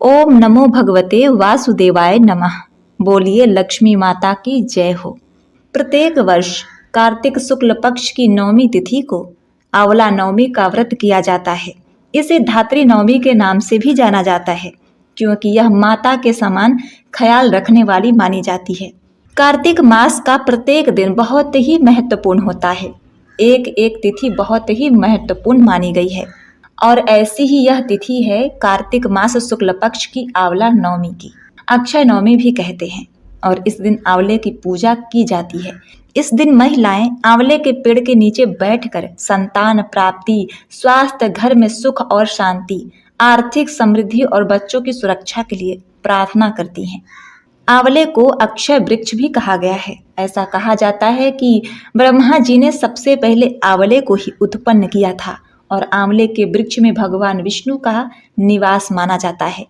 ओम नमो भगवते वासुदेवाय नमः। बोलिए लक्ष्मी माता की जय हो। प्रत्येक वर्ष कार्तिक शुक्ल पक्ष की नवमी तिथि को आंवला नवमी का व्रत किया जाता है। इसे धात्री नवमी के नाम से भी जाना जाता है, क्योंकि यह माता के समान ख्याल रखने वाली मानी जाती है। कार्तिक मास का प्रत्येक दिन बहुत ही महत्वपूर्ण होता है। एक एक तिथि बहुत ही महत्वपूर्ण मानी गई है और ऐसी ही यह तिथि है कार्तिक मास शुक्ल पक्ष की आंवला नवमी की। अक्षय नवमी भी कहते हैं और इस दिन आंवले की पूजा की जाती है। इस दिन महिलाएं आंवले के पेड़ के नीचे बैठकर संतान प्राप्ति, स्वास्थ्य, घर में सुख और शांति, आर्थिक समृद्धि और बच्चों की सुरक्षा के लिए प्रार्थना करती हैं। आंवले को अक्षय वृक्ष भी कहा गया है। ऐसा कहा जाता है कि ब्रह्मा जी ने सबसे पहले आंवले को ही उत्पन्न किया था और आंवले के वृक्ष में भगवान विष्णु का निवास माना जाता है।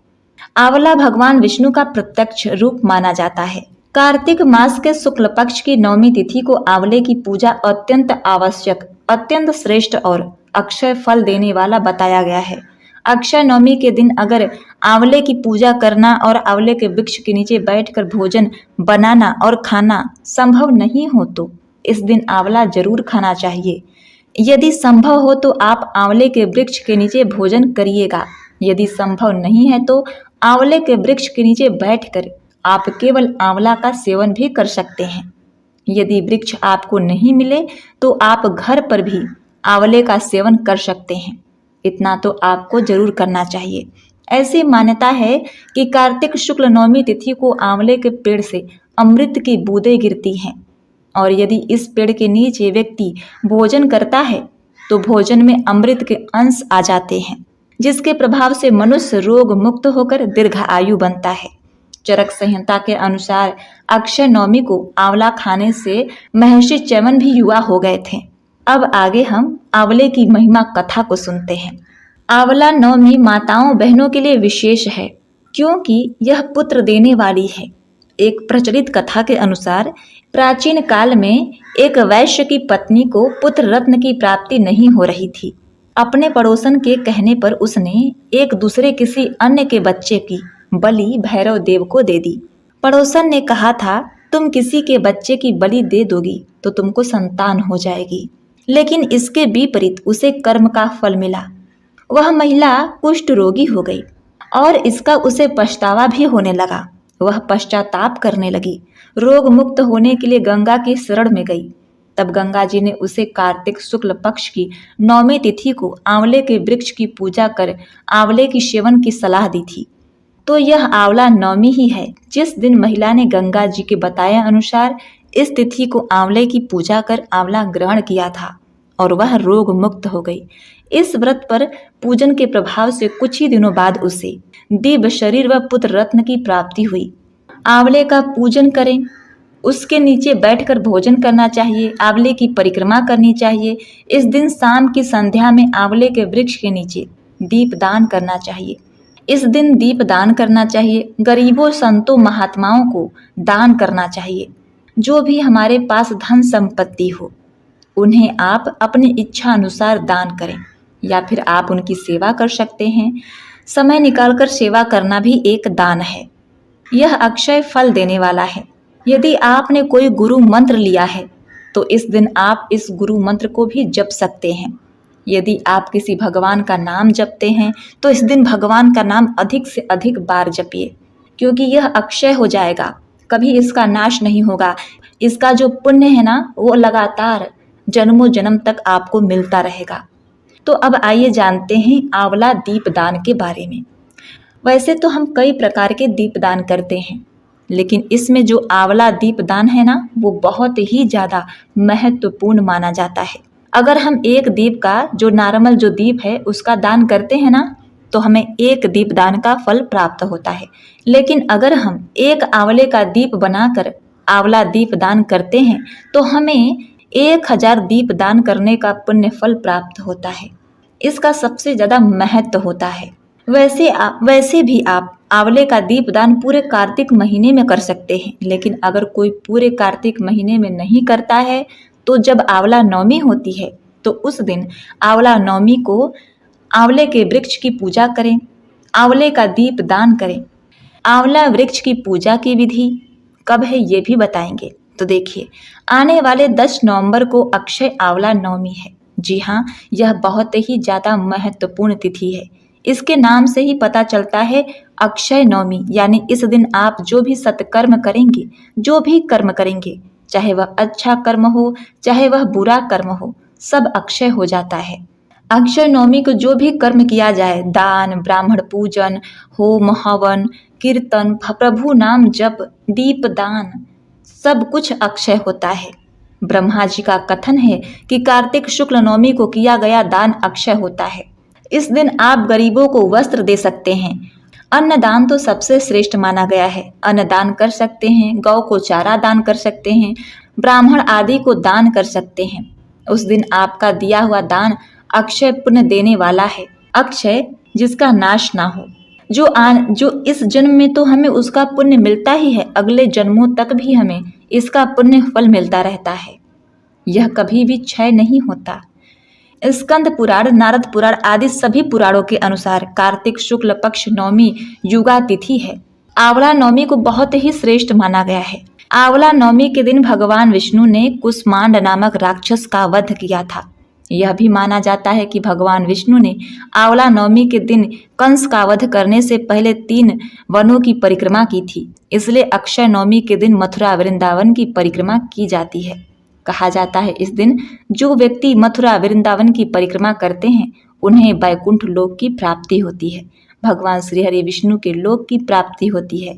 आंवला भगवान विष्णु का प्रत्यक्ष रूप माना जाता है। कार्तिक मास के शुक्ल पक्ष की नवमी तिथि को आंवले की पूजा अत्यंत आवश्यक, अत्यंत श्रेष्ठ और अक्षय फल देने वाला बताया गया है। अक्षय नवमी के दिन अगर आंवले की पूजा करना और आंवले के वृक्ष के नीचे बैठकर भोजन बनाना और खाना संभव नहीं हो तो इस दिन आंवला जरूर खाना चाहिए। यदि संभव हो तो आप आंवले के वृक्ष के नीचे भोजन करिएगा। यदि संभव नहीं है तो आंवले के वृक्ष के नीचे बैठकर आप केवल आंवला का सेवन भी कर सकते हैं। यदि वृक्ष आपको नहीं मिले तो आप घर पर भी आंवले का सेवन कर सकते हैं। इतना तो आपको जरूर करना चाहिए। ऐसी मान्यता है कि कार्तिक शुक्ल नवमी तिथि को आंवले के पेड़ से अमृत की बूंदें गिरती हैं और यदि इस पेड़ के नीचे व्यक्ति भोजन करता है तो भोजन में अमृत के अंश आ जाते हैं, जिसके प्रभाव से मनुष्य रोग मुक्त होकर दीर्घायु बनता है। चरक संहिता के अनुसार अक्षय नवमी को आंवला खाने से महर्षि च्यवन भी युवा हो गए थे। अब आगे हम आंवले की महिमा कथा को सुनते हैं। आंवला नवमी माताओं बहनों के लिए विशेष है, क्योंकि यह पुत्र देने वाली है। एक प्रचलित कथा के अनुसार प्राचीन काल में एक वैश्य की पत्नी को पुत्र रत्न की प्राप्ति नहीं हो रही थी। अपने पड़ोसन के कहने पर उसने एक दूसरे किसी अन्य के बच्चे की बलि भैरव देव को दे दी। पड़ोसन ने कहा था, तुम किसी के बच्चे की बलि दे दोगी तो तुमको संतान हो जाएगी। लेकिन इसके विपरीत उसे कर्म का फल मिला। वह महिला कुष्ठ रोगी हो गई और इसका उसे पछतावा भी होने लगा। वह पश्चाताप करने लगी। रोग मुक्त होने के लिए गंगा की शरण में गई। तब गंगा जी ने उसे कार्तिक शुक्ल पक्ष की नवमी तिथि को आंवले के वृक्ष की पूजा कर आंवले की सेवन की सलाह दी थी। तो यह आंवला नवमी ही है जिस दिन महिला ने गंगा जी के बताए अनुसार इस तिथि को आंवले की पूजा कर आंवला ग्रहण किया था और वह रोग मुक्त हो गई। इस व्रत पर पूजन के प्रभाव से कुछ ही दिनों बाद उसे दिव्य शरीर व पुत्र रत्न की प्राप्ति हुई। आंवले का पूजन करें, उसके नीचे बैठकर भोजन करना चाहिए, आंवले की परिक्रमा करनी चाहिए। इस दिन शाम की संध्या में आंवले के वृक्ष के नीचे दीप दान करना चाहिए। इस दिन दीप दान करना चाहिए। गरीबों, संतों, महात्माओं को दान करना चाहिए। जो भी हमारे पास धन संपत्ति हो उन्हें आप अपनी इच्छा अनुसार दान करें या फिर आप उनकी सेवा कर सकते हैं। समय निकालकर सेवा करना भी एक दान है। यह अक्षय फल देने वाला है। यदि आपने कोई गुरु मंत्र लिया है तो इस दिन आप इस गुरु मंत्र को भी जप सकते हैं। यदि आप किसी भगवान का नाम जपते हैं तो इस दिन भगवान का नाम अधिक से अधिक बार जपिए, क्योंकि यह अक्षय हो जाएगा, कभी इसका नाश नहीं होगा। इसका जो पुण्य है ना, वो लगातार जन्मों जन्म तक आपको मिलता रहेगा। तो अब आइए जानते हैं आंवला दीपदान के बारे में। वैसे तो हम कई प्रकार के दीपदान करते हैं, लेकिन इसमें जो आंवला दीपदान है ना, वो बहुत ही ज़्यादा महत्वपूर्ण माना जाता है। अगर हम एक दीप का जो नॉर्मल जो दीप है उसका दान करते हैं ना, तो हमें एक दीपदान का फल प्राप्त होता है। लेकिन अगर हम एक आंवले का दीप बनाकर आंवला दीपदान करते हैं तो हमें 1000 दीप दान करने का पुण्य फल प्राप्त होता है। इसका सबसे ज़्यादा महत्व होता है। वैसे भी आप आंवले का दीप दान पूरे कार्तिक महीने में कर सकते हैं, लेकिन अगर कोई पूरे कार्तिक महीने में नहीं करता है तो जब आंवला नवमी होती है तो उस दिन आंवला नवमी को आंवले के वृक्ष की पूजा करें। आंवले का दीप दान करें। आंवला वृक्ष की पूजा की विधि कब है ये भी बताएंगे। तो देखिए, आने वाले 10 नवंबर को अक्षय आंवला नवमी है। जी हाँ, यह बहुत ही ज़्यादा महत्वपूर्ण तिथि है। इसके नाम से ही पता चलता है अक्षय नवमी, यानी इस दिन आप जो भी सत्कर्म करेंगे, जो भी कर्म करेंगे, चाहे वह अच्छा कर्म हो चाहे वह बुरा कर्म हो, सब अक्षय हो जाता है। अक्षय नवमी को जो भी कर्म किया जाए, दान, ब्राह्मण पूजन, होम हवन, कीर्तन, प्रभु नाम जप, दीप दान, सब कुछ अक्षय होता है। ब्रह्मा जी का कथन है कि कार्तिक शुक्ल नवमी को किया गया दान अक्षय होता है। इस दिन आप गरीबों को वस्त्र दे सकते हैं। अन्नदान तो सबसे श्रेष्ठ माना गया है। अन्नदान कर सकते हैं, गौ को चारा दान कर सकते हैं, ब्राह्मण आदि को दान कर सकते हैं। उस दिन आपका दिया हुआ दान अक्षय पुण्य देने वाला है। अक्षय जिसका नाश ना हो, जो इस जन्म में तो हमें उसका पुण्य मिलता ही है, अगले जन्मों तक भी हमें इसका पुण्य फल मिलता रहता है। यह कभी भी क्षय नहीं होता। स्कंद पुराण, नारद पुराण आदि सभी पुराणों के अनुसार कार्तिक शुक्ल पक्ष नवमी युगा तिथि है। आंवला नवमी को बहुत ही श्रेष्ठ माना गया है। आंवला नवमी के दिन भगवान विष्णु ने कुष्मांड नामक राक्षस का वध किया था। यह भी माना जाता है कि भगवान विष्णु ने आंवला नवमी के दिन कंस का वध करने से पहले 3 वनों की परिक्रमा की थी। इसलिए अक्षय नवमी के दिन मथुरा वृंदावन की परिक्रमा की जाती है। कहा जाता है इस दिन जो व्यक्ति मथुरा वृंदावन की परिक्रमा करते हैं उन्हें वैकुंठ लोक की प्राप्ति होती है, भगवान श्री हरि विष्णु के लोक की प्राप्ति होती है।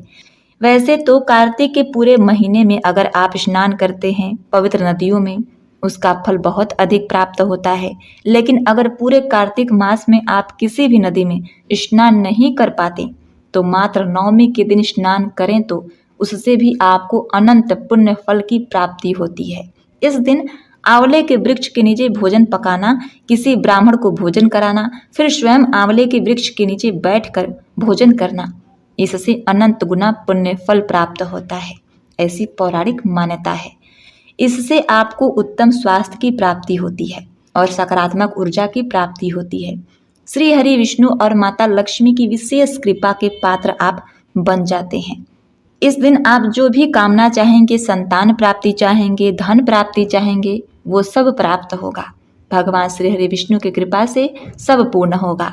वैसे तो कार्तिक के पूरे महीने में अगर आप स्नान करते हैं पवित्र नदियों में, उसका फल बहुत अधिक प्राप्त होता है। लेकिन अगर पूरे कार्तिक मास में आप किसी भी नदी में स्नान नहीं कर पाते तो मात्र नवमी के दिन स्नान करें तो उससे भी आपको अनंत पुण्य फल की प्राप्ति होती है। इस दिन आंवले के वृक्ष के नीचे भोजन पकाना, किसी ब्राह्मण को भोजन कराना, फिर स्वयं आंवले के वृक्ष के नीचे बैठकर भोजन करना, इससे अनंत गुना पुण्य फल प्राप्त होता है, ऐसी पौराणिक मान्यता है। इससे आपको उत्तम स्वास्थ्य की प्राप्ति होती है और सकारात्मक ऊर्जा की प्राप्ति होती है। श्री हरि विष्णु और माता लक्ष्मी की विशेष कृपा के पात्र आप बन जाते हैं। इस दिन आप जो भी कामना चाहेंगे, संतान प्राप्ति चाहेंगे, धन प्राप्ति चाहेंगे, वो सब प्राप्त होगा। भगवान श्री हरि विष्णु की कृपा से सब पूर्ण होगा।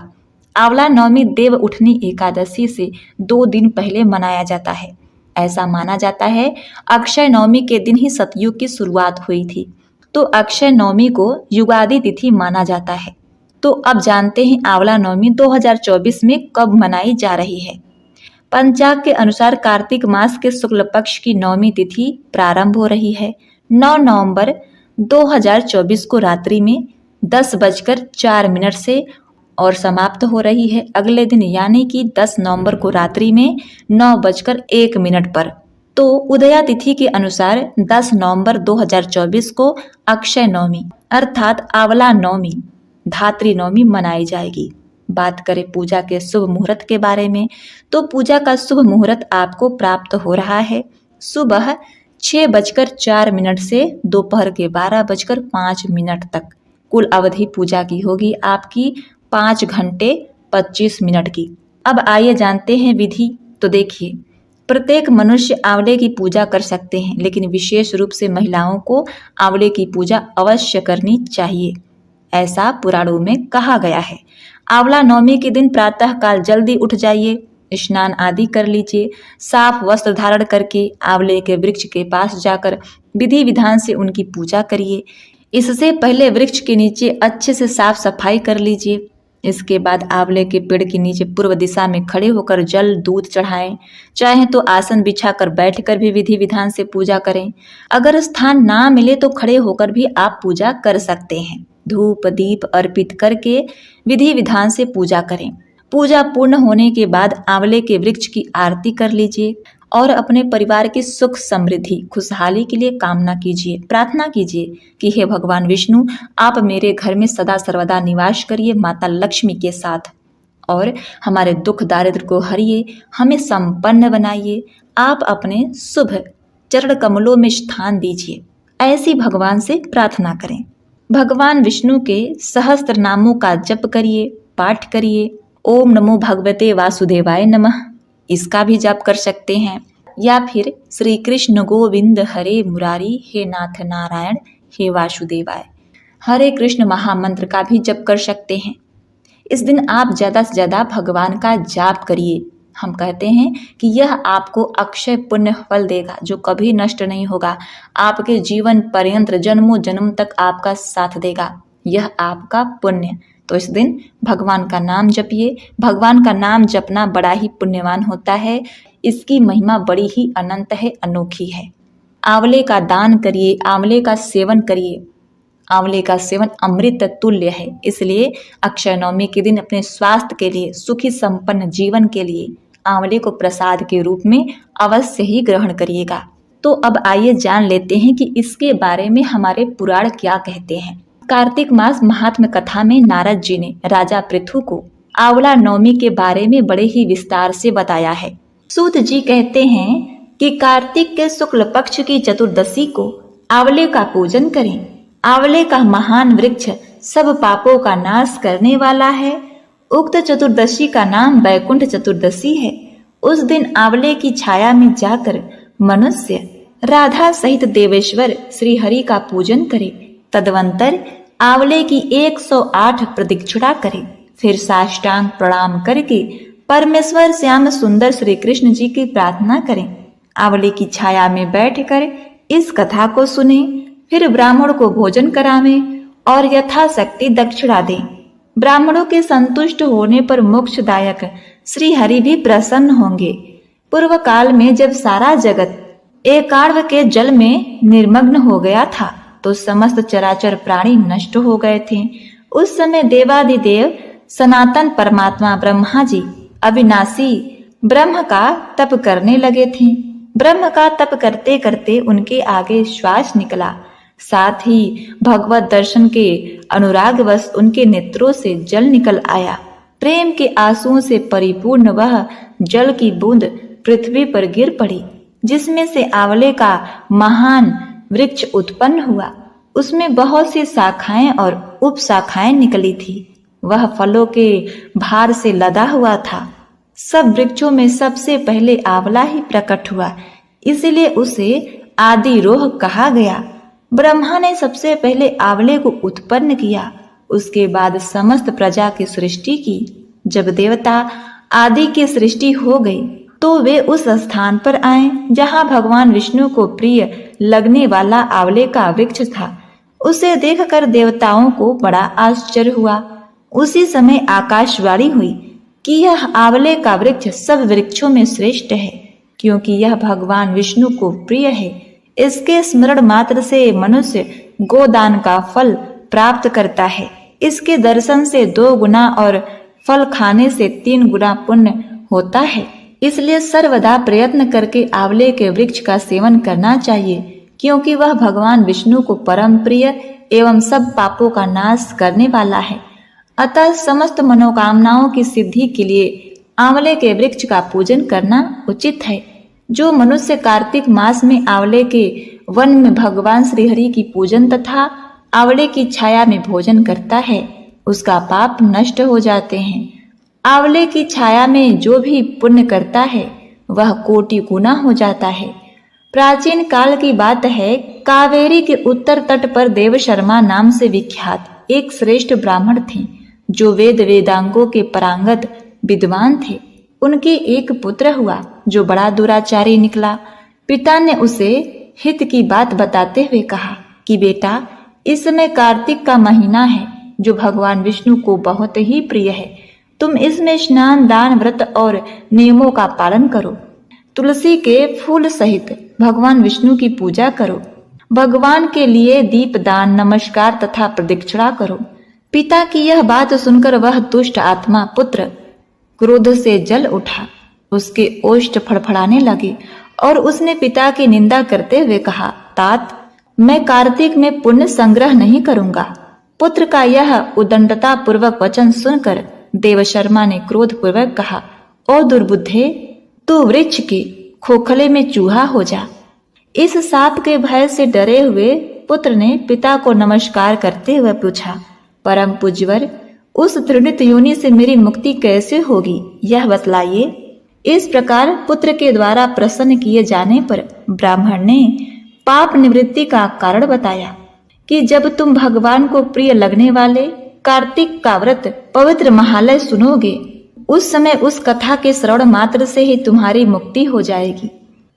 आंवला नवमी देव उठनी एकादशी से 2 दिन पहले मनाया जाता है। ऐसा माना जाता है अक्षय नवमी के दिन ही सतयुग की शुरुआत हुई थी, तो अक्षय नवमी को युगादि तिथि माना जाता है। तो अब जानते हैं आंवला नवमी 2024 में कब मनाई जा रही है। पंचांग के अनुसार कार्तिक मास के शुक्ल पक्ष की नवमी तिथि प्रारंभ हो रही है 9 नवंबर 2024 को रात्रि में 10:04 से और समाप्त हो रही है अगले दिन यानी कि 10 नवंबर को रात्रि में 9:01 पर। तो उदया तिथि के अनुसार 10 नवंबर 2024 को अक्षय नवमी अर्थात आंवला नवमी, धात्री नवमी मनाई जाएगी। बात करें पूजा के शुभ मुहूर्त के बारे में, तो पूजा का शुभ मुहूर्त आपको प्राप्त हो रहा है सुबह 6:04 से दोपहर के 12:05 तक। कुल अवधि पूजा की होगी आपकी 5 घंटे 25 मिनट की। अब आइए जानते हैं विधि। तो देखिए, प्रत्येक मनुष्य आंवले की पूजा कर सकते हैं, लेकिन विशेष रूप से महिलाओं को आंवले की पूजा अवश्य करनी चाहिए, ऐसा पुराणों में कहा गया है। आंवला नवमी के दिन प्रातः काल जल्दी उठ जाइए, स्नान आदि कर लीजिए, साफ वस्त्र धारण करके आंवले के वृक्ष के पास जाकर विधि विधान से उनकी पूजा करिए। इससे पहले वृक्ष के नीचे अच्छे से साफ सफाई कर लीजिए। इसके बाद आंवले के पेड़ के नीचे पूर्व दिशा में खड़े होकर जल दूध चढ़ाएं, चाहे तो आसन बिछाकर बैठकर भी विधि विधान से पूजा करें। अगर स्थान ना मिले तो खड़े होकर भी आप पूजा कर सकते हैं। धूप दीप अर्पित करके विधि विधान से पूजा करें। पूजा पूर्ण होने के बाद आंवले के वृक्ष की आरती कर लीजिए और अपने परिवार की सुख समृद्धि खुशहाली के लिए कामना कीजिए, प्रार्थना कीजिए कि हे भगवान विष्णु, आप मेरे घर में सदा सर्वदा निवास करिए माता लक्ष्मी के साथ और हमारे दुख दारिद्र को हरिए, हमें संपन्न बनाइए, आप अपने शुभ चरण कमलों में स्थान दीजिए। ऐसी भगवान से प्रार्थना करें। भगवान विष्णु के सहस्त्र नामों का जप करिए, पाठ करिए ओम नमो भगवते वासुदेवाय नमः, इसका भी जाप कर सकते हैं। या फिर श्री कृष्ण गोविंद हरे मुरारी, हे नाथ नारायण हे वासुदेवाय, हरे कृष्ण महामंत्र का भी जप कर सकते हैं। इस दिन आप ज़्यादा से ज़्यादा भगवान का जाप करिए। हम कहते हैं कि यह आपको अक्षय पुण्य फल देगा जो कभी नष्ट नहीं होगा, आपके जीवन पर्यंत जन्मों जन्म तक आपका साथ देगा, यह आपका पुण्य। तो इस दिन भगवान का नाम जपिए। भगवान का नाम जपना बड़ा ही पुण्यवान होता है, इसकी महिमा बड़ी ही अनंत है, अनोखी है। आंवले का दान करिए, आंवले का सेवन करिए। आंवले का सेवन अमृत तुल्य है, इसलिए अक्षय नवमी के दिन अपने स्वास्थ्य के लिए, सुखी संपन्न जीवन के लिए आंवले को प्रसाद के रूप में अवश्य ही ग्रहण करिएगा। तो अब आइए जान लेते हैं कि इसके बारे में हमारे पुराण क्या कहते हैं। कार्तिक मास महात्म्य कथा में नारद जी ने राजा पृथु को आंवला नवमी के बारे में बड़े ही विस्तार से बताया है। सूत जी कहते हैं कि कार्तिक के शुक्ल पक्ष की चतुर्दशी को आंवले का पूजन करें। आंवले का महान वृक्ष सब पापों का नाश करने वाला है। उक्त चतुर्दशी का नाम वैकुंठ चतुर्दशी है। उस दिन आंवले की छाया में जाकर मनुष्य राधा सहित देवेश्वर श्री हरि का पूजन करे। तदवंतर आंवले की 108 प्रदक्षिणा करे, फिर साष्टांग प्रणाम करके परमेश्वर श्याम सुंदर श्री कृष्ण जी की प्रार्थना करें। आंवले की छाया में बैठकर इस कथा को सुने, फिर ब्राह्मण को भोजन करावें और यथाशक्ति दक्षिणा दें। ब्राह्मणों के संतुष्ट होने पर मोक्षदायक श्री हरि भी प्रसन्न होंगे। पूर्व काल में जब सारा जगत एकार्व के जल में निर्मग्न हो गया था तो समस्त चराचर प्राणी नष्ट हो गए थे। उस समय देवादिदेव सनातन परमात्मा ब्रह्मा जी अविनाशी ब्रह्म का तप करने लगे थे। ब्रह्म का तप करते करते उनके आगे श्वास निकला, साथ ही भगवत दर्शन के अनुरागवश उनके नेत्रों से जल निकल आया। प्रेम के आंसुओं से परिपूर्ण वह जल की बूंद पृथ्वी पर गिर पड़ी, जिसमें से आंवले का महान वृक्ष उत्पन्न हुआ। उसमें बहुत सी शाखाएं और उप शाखाएं निकली थी। वह फलों के भार से लदा हुआ था। सब वृक्षों में सबसे पहले आंवला ही प्रकट हुआ, इसलिए उसे आदिरोह कहा गया। ब्रह्मा ने सबसे पहले आंवले को उत्पन्न किया, उसके बाद समस्त प्रजा की सृष्टि की। जब देवता आदि की सृष्टि हो गई तो वे उस स्थान पर आए जहां भगवान विष्णु को प्रिय लगने वाला आंवले का वृक्ष था। उसे देखकर देवताओं को बड़ा आश्चर्य हुआ। उसी समय आकाशवाणी हुई कि यह आंवले का वृक्ष सब वृक्षों में श्रेष्ठ है, क्योंकि यह भगवान विष्णु को प्रिय है। इसके स्मरण मात्र से मनुष्य गोदान का फल प्राप्त करता है। इसके दर्शन से 2 गुना और फल खाने से 3 गुना पुण्य होता है। इसलिए सर्वदा प्रयत्न करके आंवले के वृक्ष का सेवन करना चाहिए, क्योंकि वह भगवान विष्णु को परम प्रिय एवं सब पापों का नाश करने वाला है। अतः समस्त मनोकामनाओं की सिद्धि के लिए आंवले के वृक्ष का पूजन करना उचित है। जो मनुष्य कार्तिक मास में आंवले के वन में भगवान श्री हरि की पूजन तथा आंवले की छाया में भोजन करता है, उसका पाप नष्ट हो जाते हैं। आंवले की छाया में जो भी पुण्य करता है वह कोटि गुना हो जाता है। प्राचीन काल की बात है, कावेरी के उत्तर तट पर देव शर्मा नाम से विख्यात एक श्रेष्ठ ब्राह्मण थे, जो वेद वेदांगों के पारंगत विद्वान थे। उनके एक पुत्र हुआ जो बड़ा दुराचारी निकला। पिता ने उसे हित की बात बताते हुए कहा कि बेटा, इस समय कार्तिक का महीना है जो भगवान विष्णु को बहुत ही प्रिय है। तुम इसमें स्नान, दान, व्रत और नियमों का पालन करो। तुलसी के फूल सहित भगवान विष्णु की पूजा करो। भगवान के लिए दीप दान, नमस्कार तथा प्रदक्षिणा करो। पिता की यह बात सुनकर वह दुष्ट आत्मा पुत्र क्रोध से जल उठा। उसके ओष्ठ फड़फड़ाने लगे और उसने पिता की निंदा करते हुए कहा, तात, मैं कार्तिक में पुण्य संग्रह नहीं करूंगा। पुत्र का यह उदंडता पूर्वक वचन सुनकर देवशर्मा ने क्रोध पूर्वक कहा, ओ दुर्बुद्धे, तू वृक्ष के खोखले में चूहा हो जा। इस साप के भय से डरे हुए पुत्र ने पिता को नमस्कार करते हुए पूछा, परम पूज्यवर, उस तृणित योनि से मेरी मुक्ति कैसे होगी, यह बतलाइए। इस प्रकार पुत्र के द्वारा प्रसन्न किए जाने पर ब्राह्मण ने पाप निवृत्ति का कारण बताया कि जब तुम भगवान को प्रिय लगने वाले कार्तिक का व्रत पवित्र महालय सुनोगे, उस समय उस कथा के श्रवण मात्र से ही तुम्हारी मुक्ति हो जाएगी।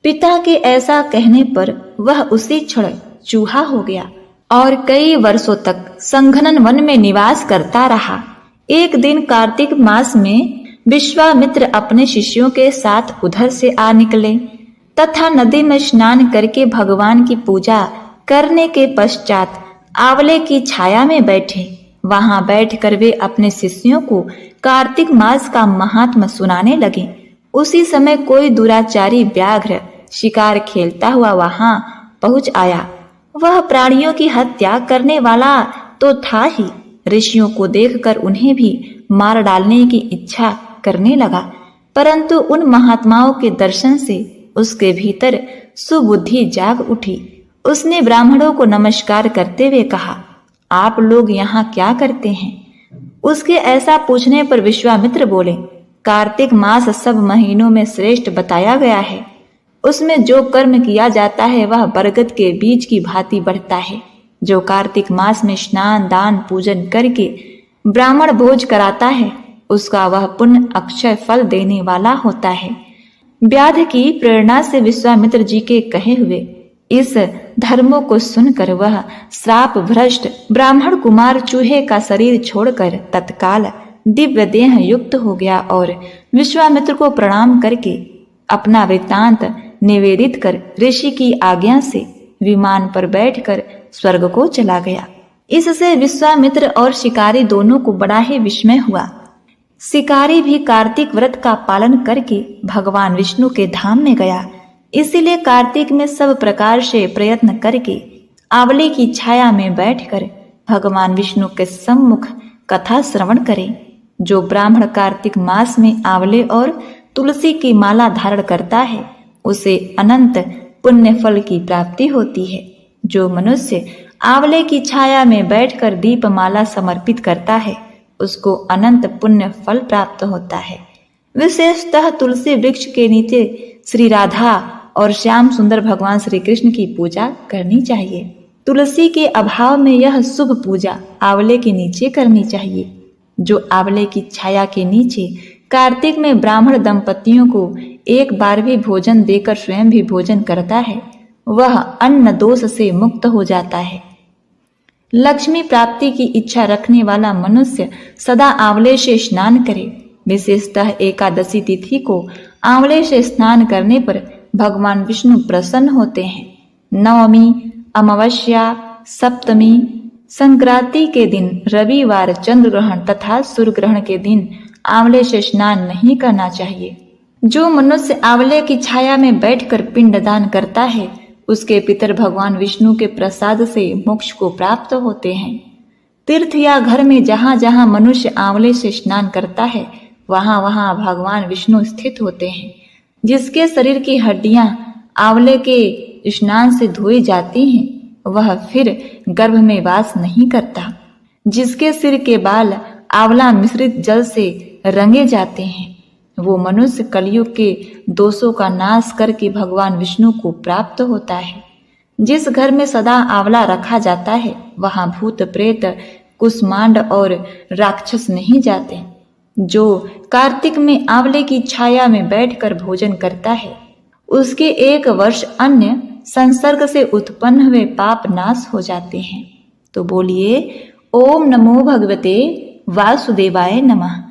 पिता के ऐसा कहने पर वह उसी क्षण चूहा हो गया और कई वर्षों तक संघनन वन में निवास करता रहा। एक दिन कार्तिक मास में विश्वामित्र अपने शिष्यों के साथ उधर से आ निकले तथा नदी में स्नान करके भगवान की पूजा करने के पश्चात आंवले की छाया में बैठे। वहां बैठकर वे अपने शिष्यों को कार्तिक मास का महात्म सुनाने लगे। उसी समय कोई दुराचारी व्याघ्र शिकार खेलता हुआ वहां पहुंच आया। वह प्राणियों की हत्या करने वाला तो था ही, ऋषियों को देखकर उन्हें भी मार डालने की इच्छा करने लगा, परंतु उन महात्माओं के दर्शन से उसके भीतर सुबुद्धि जाग उठी। उसने ब्राह्मणों को नमस्कार करते हुए कहा, आप लोग यहाँ क्या करते हैं? उसके ऐसा पूछने पर विश्वामित्र बोले, कार्तिक मास सब महीनों में श्रेष्ठ बताया गया है। उसमें जो कर्म किया जाता है वह बरगद के बीज की भांति बढ़ता है। जो कार्तिक मास में स्नान दान पूजन करके ब्राह्मण भोज कराता है, उसका वह पुण्य अक्षय फल देने वाला होता है। व्याध की प्रेरणा से विश्वामित्र जी के कहे हुए इस धर्मों को सुनकर वह श्राप भ्रष्ट ब्राह्मण कुमार चूहे का शरीर छोड़कर तत्काल दिव्य देह युक्त हो गया और विश्वामित्र को प्रणाम करके अपना वृत्तांत निवेदित कर ऋषि की आज्ञा से विमान पर बैठकर स्वर्ग को चला गया। इससे विश्वामित्र और शिकारी दोनों को बड़ा ही विस्मय हुआ। शिकारी भी कार्तिक व्रत का पालन करके भगवान विष्णु के धाम में गया। इसीलिए कार्तिक में सब प्रकार से प्रयत्न करके आंवले की छाया में बैठकर भगवान विष्णु के सम्मुख कथा श्रवण करें। जो ब्राह्मण कार्तिक मास में आंवले और तुलसी की माला धारण करता है, उसे अनंत पुण्य फल की प्राप्ति होती है। जो मनुष्य आंवले की छाया में बैठकर दीपमाला समर्पित करता है, उसको अनंत पुण्य फल प्राप्त होता है। विशेषतः तुलसी वृक्ष के नीचे श्री राधा और श्याम सुंदर भगवान श्री कृष्ण की पूजा करनी चाहिए। तुलसी के अभाव में यह शुभ पूजा आंवले के नीचे करनी चाहिए। जो आंवले की छाया के नीचे कार्तिक में ब्राह्मण दंपतियों को एक बार भी भोजन देकर स्वयं भी भोजन करता है, वह अन्न दोष से मुक्त हो जाता है। लक्ष्मी प्राप्ति की इच्छा रखने वाला मनुष्य सदा आंवले से स्नान करे। विशेषतः एकादशी तिथि को आंवले से स्नान करने पर भगवान विष्णु प्रसन्न होते हैं। नवमी, अमावस्या, सप्तमी, संक्रांति के दिन, रविवार, चंद्र ग्रहण तथा सूर्य ग्रहण के दिन आंवले से स्नान नहीं करना चाहिए। जो मनुष्य आंवले की छाया में बैठकर पिंडदान करता है, उसके पितर भगवान विष्णु के प्रसाद से मोक्ष को प्राप्त होते हैं। तीर्थ या घर में जहाँ जहाँ मनुष्य आंवले से स्नान करता है, वहाँ वहाँ भगवान विष्णु स्थित होते हैं। जिसके शरीर की हड्डियां आंवले के स्नान से धोई जाती हैं, वह फिर गर्भ में वास नहीं करता। जिसके सिर के बाल आंवला मिश्रित जल से रंगे जाते हैं, वो मनुष्य कलयुग के दोषों का नाश करके भगवान विष्णु को प्राप्त होता है। जिस घर में सदा आंवला रखा जाता है, वहां भूत प्रेत कुष्मांड और राक्षस नहीं जाते। जो कार्तिक में आंवले की छाया में बैठकर भोजन करता है, उसके 1 वर्ष अन्य संसर्ग से उत्पन्न हुए पाप नाश हो जाते हैं। तो बोलिए ओम नमो भगवते वासुदेवाय नमः।